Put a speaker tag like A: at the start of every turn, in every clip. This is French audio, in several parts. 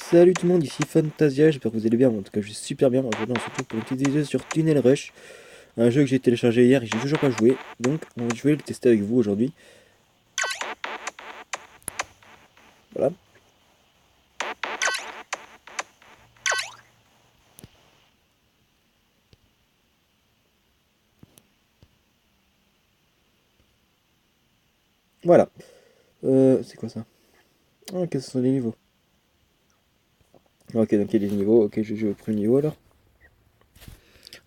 A: Salut tout le monde, ici Fantasia, j'espère que vous allez bien, en tout cas je vais super bien. Aujourd'hui on se retrouve pour une petite vidéo sur Tunnel Rush, un jeu que j'ai téléchargé hier et j'ai toujours pas joué, donc on va jouer le tester avec vous aujourd'hui. Voilà. Voilà. C'est quoi ça? Ah, ok, ce sont des niveaux. Ok, donc il y a des niveaux, ok, je vais jouer au premier niveau alors.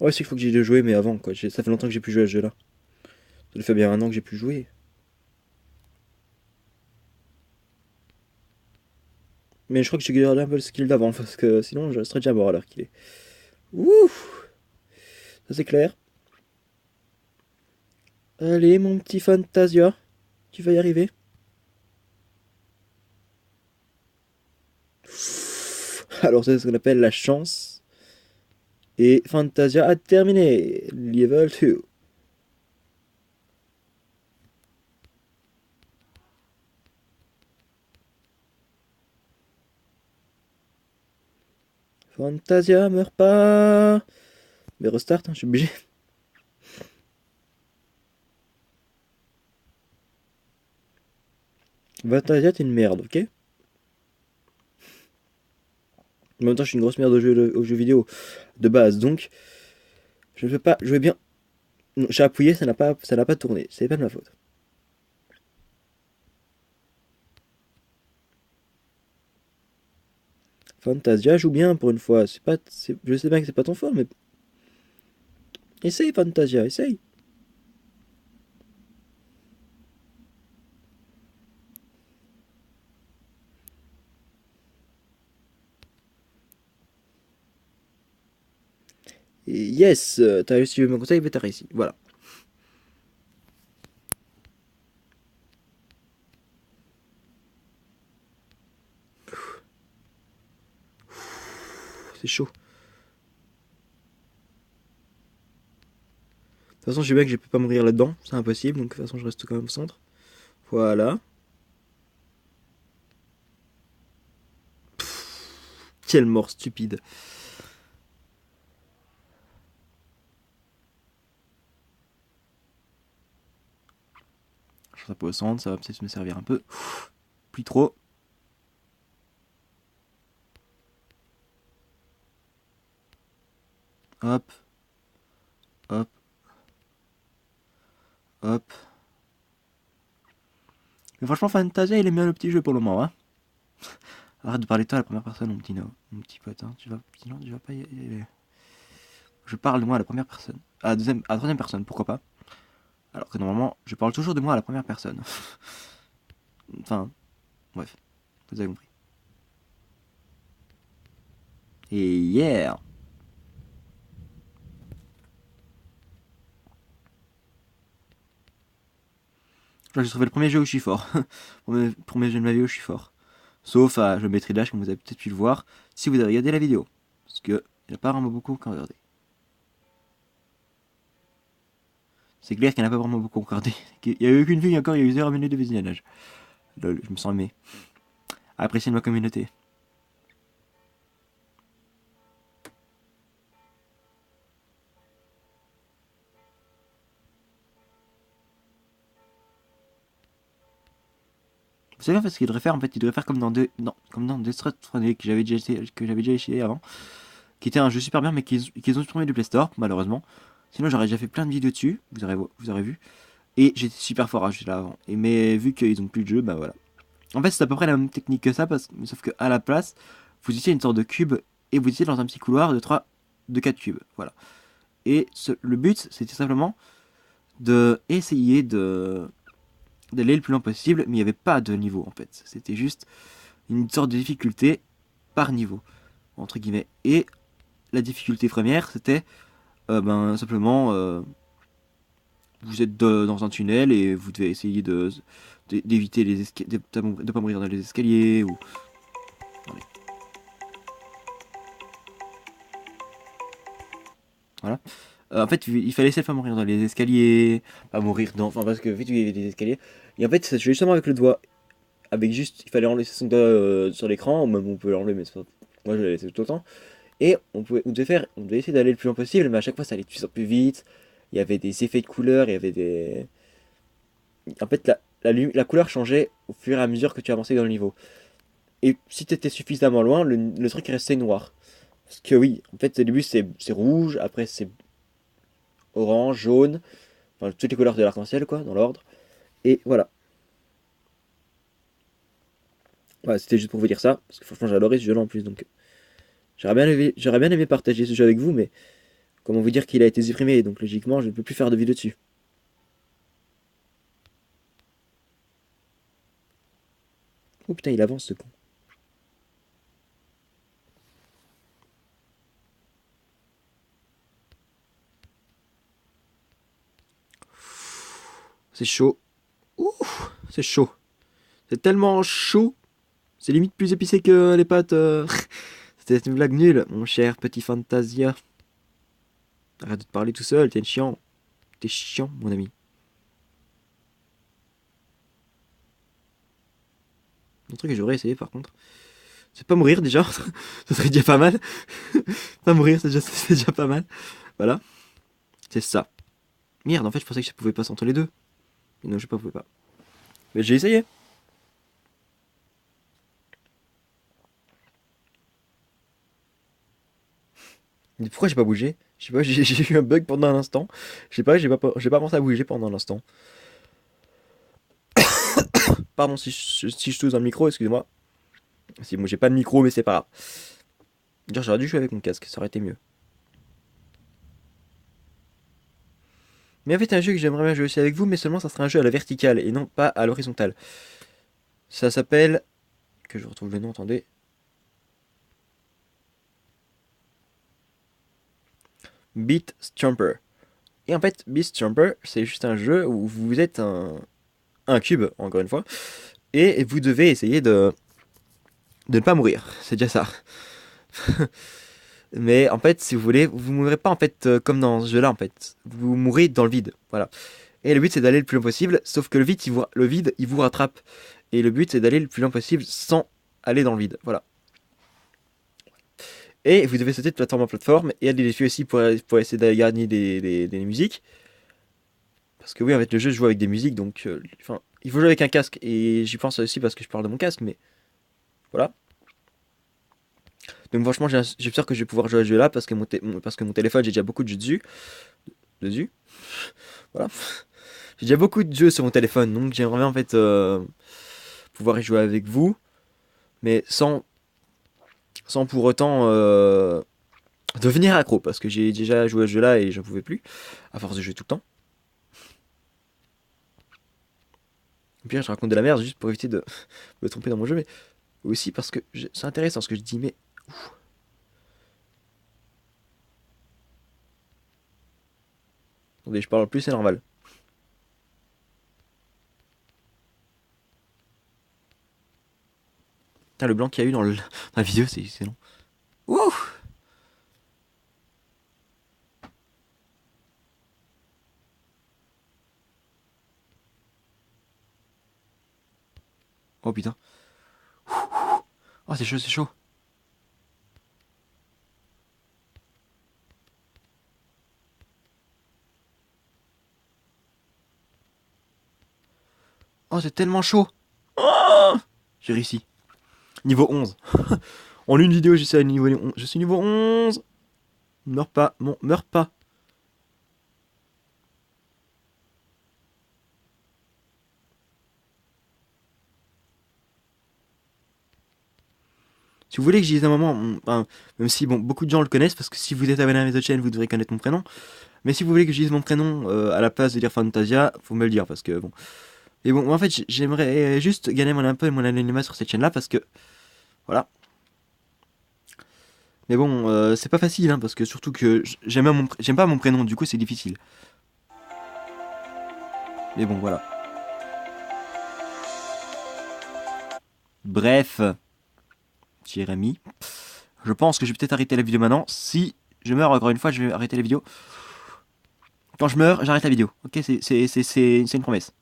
A: Ouais, c'est qu'il faut que j'y ai joué, mais avant quoi, ça fait longtemps que j'ai pu jouer à ce jeu là. Ça fait bien un an que j'ai pu jouer. Mais je crois que j'ai gardé un peu le skill d'avant, parce que sinon je serais déjà mort à l'heure qu'il est. Ouh, ça c'est clair. Allez mon petit Fantasia, tu vas y arriver. Alors c'est ce qu'on appelle la chance. Et Fantasia a terminé. Level 2. Fantasia, meurs pas. Mais restart, hein, je suis obligé. Fantasia, t'es une merde, ok? En même temps, je suis une grosse merde aux jeux vidéo de base, donc je ne peux pas jouer bien. J'ai appuyé, ça n'a pas tourné. C'est pas de ma faute. Fantasia joue bien pour une fois. Je sais bien que c'est pas ton fort, mais essaye Fantasia, essaye. Et yes, t'as réussi mon conseil, mais t'as réussi. Voilà. C'est chaud. De toute façon, je sais bien que je peux pas mourir là-dedans, c'est impossible, donc de toute façon, je reste quand même au centre. Voilà. Quelle mort stupide. Je reste au centre, ça va peut-être me servir un peu. Plus trop. Hop, hop, hop. Mais franchement, Fantasia, il aime bien le petit jeu pour le moment, hein. Arrête de parler de toi à la première personne, mon petit, no, mon petit pote, hein. Sinon, tu vas pas y aller. Je parle de moi à la première personne. À la troisième personne, pourquoi pas. Alors que normalement, je parle toujours de moi à la première personne. Enfin, bref, vous avez compris. Et yeah! J'ai trouvé le premier jeu où je suis fort. Premier jeu de ma vie où je suis fort. Sauf à je mettrai l'âge, comme vous avez peut-être pu le voir, si vous avez regardé la vidéo. Parce que il n'y a pas vraiment beaucoup qui ont regardé. C'est clair qu'il n'y en a pas vraiment beaucoup regardé. Il n'y a eu qu'une fille encore, il y a eu 0 minutes de visionnage. Lol, je me sens aimé. Apprécier de ma communauté. Vous savez en fait ce qu'il devrait faire, en fait il devrait faire comme dans Death Stranding que j'avais déjà essayé avant, qui était un jeu super bien mais qu'ils ont supprimé du Play Store malheureusement. Sinon j'aurais déjà fait plein de vidéos dessus, vous aurez vu. Et j'étais super fort à ce jeu là avant. Mais vu qu'ils ont plus de jeu, bah voilà. En fait c'est à peu près la même technique que ça, sauf que à la place, vous étiez une sorte de cube et vous étiez dans un petit couloir de 4 cubes. Voilà. Et le but c'était simplement de essayer d'aller le plus loin possible, mais il n'y avait pas de niveau en fait. C'était juste une sorte de difficulté par niveau, entre guillemets. Et la difficulté première, c'était simplement vous êtes dans un tunnel et vous devez essayer d'éviter les escaliers, de pas mourir dans les escaliers ou. Attendez. Voilà. En fait, il fallait essayer de pas mourir dans les escaliers, pas mourir dans. Enfin, parce que vite, il y avait des escaliers. Et en fait, ça se joue justement avec le doigt. avec juste, il fallait enlever son doigt sur l'écran, ou même on peut l'enlever, mais moi je l'ai laissé tout le temps. Et on devait essayer d'aller le plus loin possible, mais à chaque fois ça allait de plus en plus vite. Il y avait des effets de couleurs, il y avait des. En fait, la couleur changeait au fur et à mesure que tu avançais dans le niveau. Et si tu étais suffisamment loin, le truc restait noir. Parce que oui, en fait, au début c'est rouge, après c'est orange, jaune, enfin toutes les couleurs de l'arc-en-ciel, quoi, dans l'ordre. Et voilà. Voilà, c'était juste pour vous dire ça, parce que franchement j'adorais ce jeu-là en plus, donc j'aurais bien aimé partager ce jeu avec vous, mais comment vous dire qu'il a été supprimé, donc logiquement je ne peux plus faire de vidéo dessus. Oh putain, il avance ce con. C'est chaud. Ouh, c'est chaud. C'est tellement chaud. C'est limite plus épicé que les pâtes. C'était une blague nulle, mon cher petit Fantasia. Arrête de te parler tout seul, t'es chiant. T'es chiant, mon ami. Un truc que j'aurais essayé par contre, c'est pas mourir déjà. Ça serait déjà pas mal. Pas mourir, c'est déjà pas mal. Voilà. C'est ça. Merde, en fait, je pensais que je pouvais passer entre les deux. Mais non, je pouvais pas. Mais j'ai essayé. Mais pourquoi j'ai pas bougé? Je sais pas, j'ai eu un bug pendant un instant. Je sais pas, j'ai pas pensé à bouger pendant l'instant. Pardon si je tousse dans le micro, excusez-moi. Si moi j'ai pas de micro, mais c'est pas grave. Genre, j'aurais dû jouer avec mon casque, ça aurait été mieux. Mais en fait, un jeu que j'aimerais bien jouer aussi avec vous, mais seulement ça sera un jeu à la verticale et non pas à l'horizontale. Ça s'appelle. Que je retrouve le nom, attendez. Beat Stomper. Et en fait, Beat Stomper, c'est juste un jeu où vous êtes un cube, encore une fois, et vous devez essayer de ne pas mourir. C'est déjà ça. Mais en fait, si vous voulez, vous mourrez pas en fait comme dans ce jeu-là en fait. Vous mourrez dans le vide, voilà. Et le but c'est d'aller le plus loin possible, sauf que le vide il vous rattrape. Et le but c'est d'aller le plus loin possible sans aller dans le vide, voilà. Et vous devez sauter de plateforme en plateforme, et il y a des défis aussi pour essayer de gagner des musiques. Parce que oui, en fait, le jeu joue avec des musiques, donc enfin, il faut jouer avec un casque. Et j'y pense aussi parce que je parle de mon casque, mais voilà. Donc franchement, j'ai peur que je vais pouvoir jouer à ce jeu-là parce que mon téléphone, j'ai déjà beaucoup de jeux dessus. Dessus. Voilà. J'ai déjà beaucoup de jeux sur mon téléphone, donc j'aimerais bien en fait pouvoir y jouer avec vous, mais sans pour autant devenir accro, parce que j'ai déjà joué à ce jeu-là et j'en pouvais plus, à force de jouer tout le temps. Au pire, je raconte de la merde juste pour éviter de me tromper dans mon jeu, mais aussi parce que c'est intéressant ce que je dis, mais attendez, je parle plus, c'est normal. Putain, le blanc qu'il y a eu dans la vidéo, c'est long. Ouh. Oh putain. Oh, c'est chaud, c'est chaud. Oh, c'est tellement chaud. Oh, j'ai réussi. Niveau 11. En une vidéo, je suis à niveau 11. Je suis niveau 11. Meurs pas, mon, meurs pas. Si vous voulez que j'y dise un moment, enfin, même si bon, beaucoup de gens le connaissent, parce que si vous êtes abonné à mes autres chaînes, vous devrez connaître mon prénom. Mais si vous voulez que je dise mon prénom à la place de dire Fantasia, faut me le dire, parce que bon. Et bon, moi, en fait, j'aimerais juste gagner un peu mon anonymat sur cette chaîne-là, parce que voilà. Mais bon, c'est pas facile, hein, parce que surtout que j'aime pas mon prénom, du coup c'est difficile. Mais bon, voilà. Bref, Jérémy, je pense que je vais peut-être arrêter la vidéo maintenant. Si je meurs encore une fois, je vais arrêter la vidéo. Quand je meurs, j'arrête la vidéo. Ok, c'est une promesse.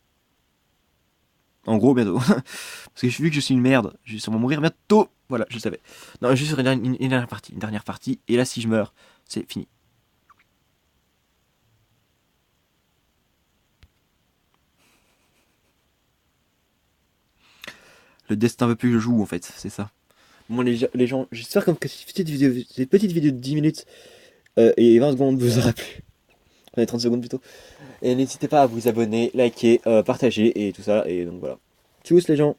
A: En gros, bientôt. Parce que vu que je suis une merde, je vais sûrement mourir bientôt. Voilà, je le savais. Non, juste une dernière partie. Une dernière partie. Et là, si je meurs, c'est fini. Le destin veut plus que je joue, en fait. C'est ça. Bon, les gens, j'espère comme que cette petite vidéo de 10 minutes et 20 secondes vous aura plu. Enfin, 30 secondes plutôt. Et n'hésitez pas à vous abonner, liker, partager et tout ça. Et donc voilà. Tchuss les gens.